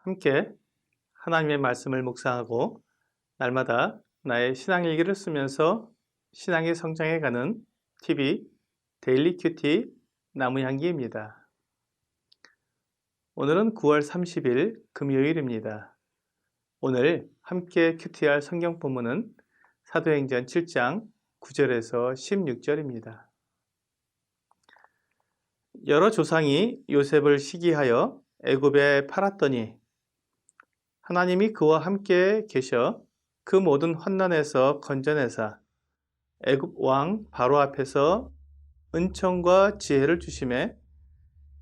함께 하나님의 말씀을 묵상하고 날마다 나의 신앙일기를 쓰면서 신앙의 성장해가는 TV 데일리 큐티 나무향기입니다. 오늘은 9월 30일 금요일입니다. 오늘 함께 큐티할 성경 본문은 사도행전 7장 9절에서 16절입니다. 여러 조상이 요셉을 시기하여 애굽에 팔았더니 하나님이 그와 함께 계셔 그 모든 환난에서 건져내사 애굽 왕 바로 앞에서 은총과 지혜를 주시매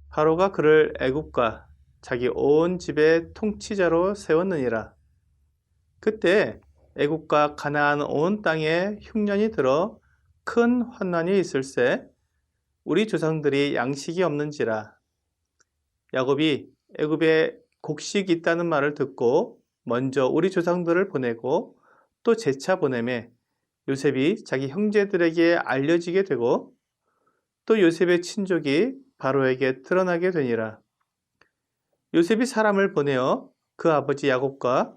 바로가 그를 애굽과 자기 온 집의 통치자로 세웠느니라. 그때 애굽과 가나안 온 땅에 흉년이 들어 큰 환난이 있을세 우리 조상들이 양식이 없는지라. 야곱이 애굽에 곡식이 있다는 말을 듣고 먼저 우리 조상들을 보내고 또 재차 보내매 요셉이 자기 형제들에게 알려지게 되고 또 요셉의 친족이 바로에게 드러나게 되니라. 요셉이 사람을 보내어 그 아버지 야곱과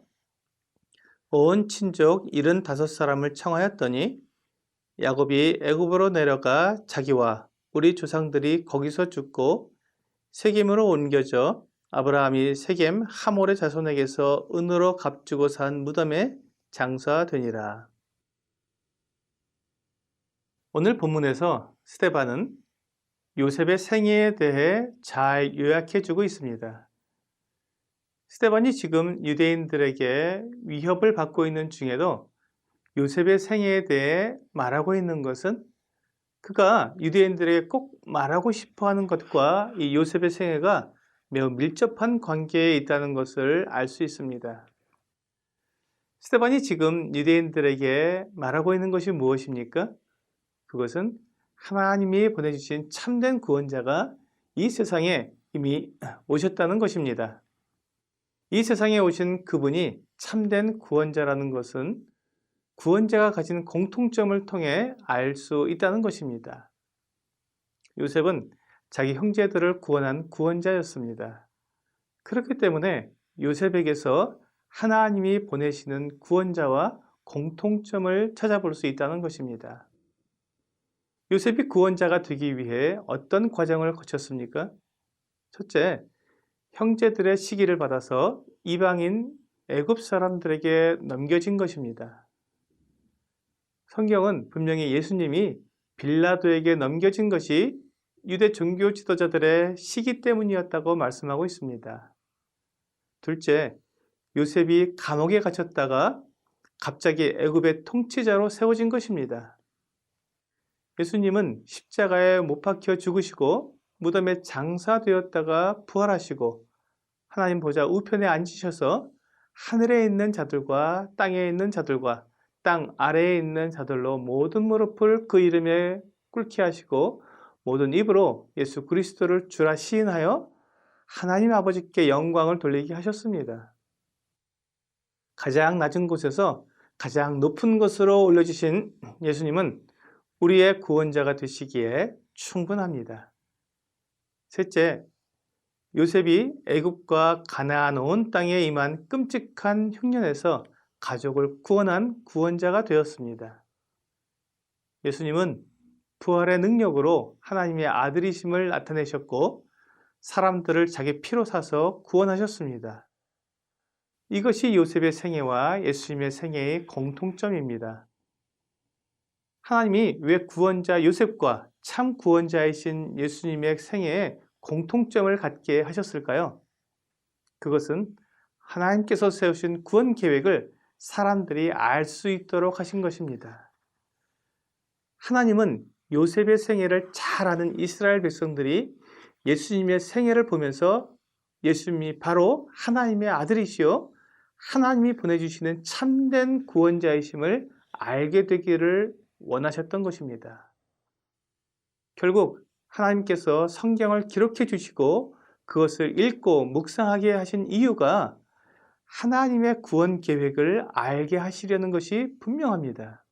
온 친족 75사람을 청하였더니 야곱이 애굽으로 내려가 자기와 우리 조상들이 거기서 죽고 세겜으로 옮겨져 아브라함이 세겜 하몰의 자손에게서 은으로 값주고 산 무덤에 장사되니라. 오늘 본문에서 스데반은 요셉의 생애에 대해 잘 요약해주고 있습니다. 스데반이 지금 유대인들에게 위협을 받고 있는 중에도 요셉의 생애에 대해 말하고 있는 것은 그가 유대인들에게 꼭 말하고 싶어하는 것과 이 요셉의 생애가 매우 밀접한 관계에 있다는 것을 알 수 있습니다. 스데반이 지금 유대인들에게 말하고 있는 것이 무엇입니까? 그것은 하나님이 보내주신 참된 구원자가 이 세상에 이미 오셨다는 것입니다. 이 세상에 오신 그분이 참된 구원자라는 것은 구원자가 가진 공통점을 통해 알 수 있다는 것입니다. 요셉은 자기 형제들을 구원한 구원자였습니다. 그렇기 때문에 요셉에게서 하나님이 보내시는 구원자와 공통점을 찾아볼 수 있다는 것입니다. 요셉이 구원자가 되기 위해 어떤 과정을 거쳤습니까? 첫째, 형제들의 시기를 받아서 이방인 애굽 사람들에게 넘겨진 것입니다. 성경은 분명히 예수님이 빌라도에게 넘겨진 것이 유대 종교 지도자들의 시기 때문이었다고 말씀하고 있습니다. 둘째, 요셉이 감옥에 갇혔다가 갑자기 애굽의 통치자로 세워진 것입니다. 예수님은 십자가에 못 박혀 죽으시고 무덤에 장사되었다가 부활하시고 하나님 보좌 우편에 앉으셔서 하늘에 있는 자들과 땅에 있는 자들과 땅 아래에 있는 자들로 모든 무릎을 그 이름에 꿇게 하시고 모든 입으로 예수 그리스도를 주라 시인하여 하나님 아버지께 영광을 돌리게 하셨습니다. 가장 낮은 곳에서 가장 높은 곳으로 올려주신 예수님은 우리의 구원자가 되시기에 충분합니다. 셋째, 요셉이 애굽과 가나안 온 땅에 임한 끔찍한 흉년에서 가족을 구원한 구원자가 되었습니다. 예수님은 부활의 능력으로 하나님의 아들이심을 나타내셨고 사람들을 자기 피로 사서 구원하셨습니다. 이것이 요셉의 생애와 예수님의 생애의 공통점입니다. 하나님이 왜 구원자 요셉과 참 구원자이신 예수님의 생애에 공통점을 갖게 하셨을까요? 그것은 하나님께서 세우신 구원 계획을 사람들이 알 수 있도록 하신 것입니다. 하나님은 요셉의 생애를 잘 아는 이스라엘 백성들이 예수님의 생애를 보면서 예수님이 바로 하나님의 아들이시요 하나님이 보내주시는 참된 구원자이심을 알게 되기를 원하셨던 것입니다. 결국 하나님께서 성경을 기록해 주시고 그것을 읽고 묵상하게 하신 이유가 하나님의 구원 계획을 알게 하시려는 것이 분명합니다.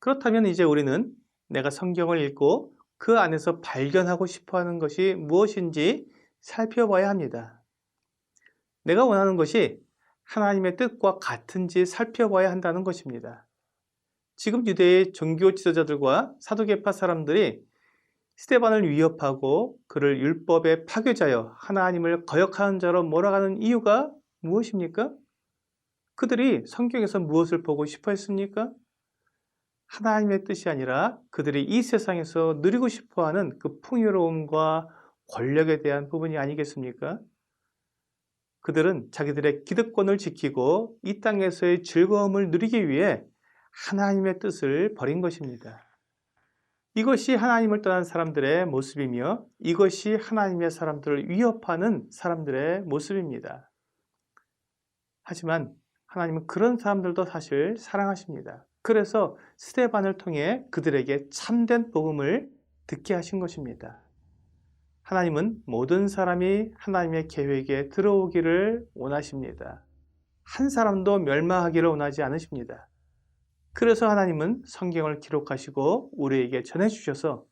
그렇다면 이제 우리는 내가 성경을 읽고 그 안에서 발견하고 싶어 하는 것이 무엇인지 살펴봐야 합니다. 내가 원하는 것이 하나님의 뜻과 같은지 살펴봐야 한다는 것입니다. 지금 유대의 종교 지도자들과 사두개파 사람들이 스데반을 위협하고 그를 율법의 파괴자여 하나님을 거역하는 자로 몰아가는 이유가 무엇입니까? 그들이 성경에서 무엇을 보고 싶어 했습니까? 하나님의 뜻이 아니라 그들이 이 세상에서 누리고 싶어하는 그 풍요로움과 권력에 대한 부분이 아니겠습니까? 그들은 자기들의 기득권을 지키고 이 땅에서의 즐거움을 누리기 위해 하나님의 뜻을 버린 것입니다. 이것이 하나님을 떠난 사람들의 모습이며 이것이 하나님의 사람들을 위협하는 사람들의 모습입니다. 하지만 하나님은 그런 사람들도 사실 사랑하십니다. 그래서 스데반을 통해 그들에게 참된 복음을 듣게 하신 것입니다. 하나님은 모든 사람이 하나님의 계획에 들어오기를 원하십니다. 한 사람도 멸망하기를 원하지 않으십니다. 그래서 하나님은 성경을 기록하시고 우리에게 전해주셔서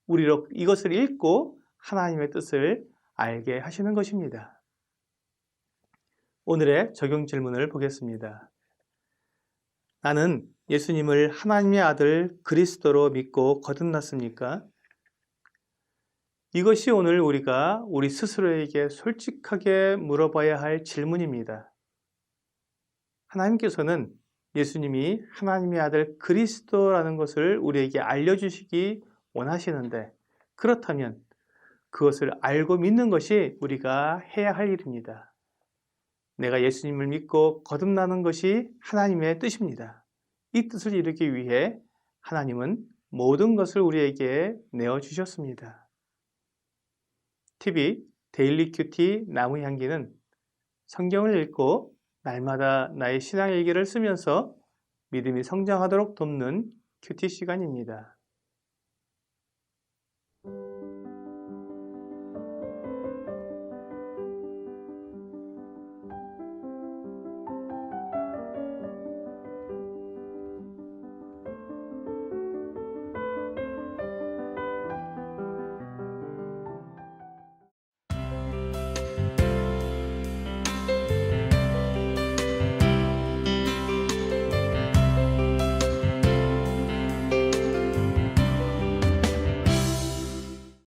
우리로 이것을 읽고 하나님의 뜻을 알게 하시는 것입니다. 오늘의 적용 질문을 보겠습니다. 나는 예수님을 하나님의 아들 그리스도로 믿고 거듭났습니까? 이것이 오늘 우리가 우리 스스로에게 솔직하게 물어봐야 할 질문입니다. 하나님께서는 예수님이 하나님의 아들 그리스도라는 것을 우리에게 알려주시기 원하시는데 그렇다면 그것을 알고 믿는 것이 우리가 해야 할 일입니다. 내가 예수님을 믿고 거듭나는 것이 하나님의 뜻입니다. 이 뜻을 이루기 위해 하나님은 모든 것을 우리에게 내어주셨습니다. TV 데일리 큐티 나무향기는 성경을 읽고 날마다 나의 신앙 일기를 쓰면서 믿음이 성장하도록 돕는 큐티 시간입니다.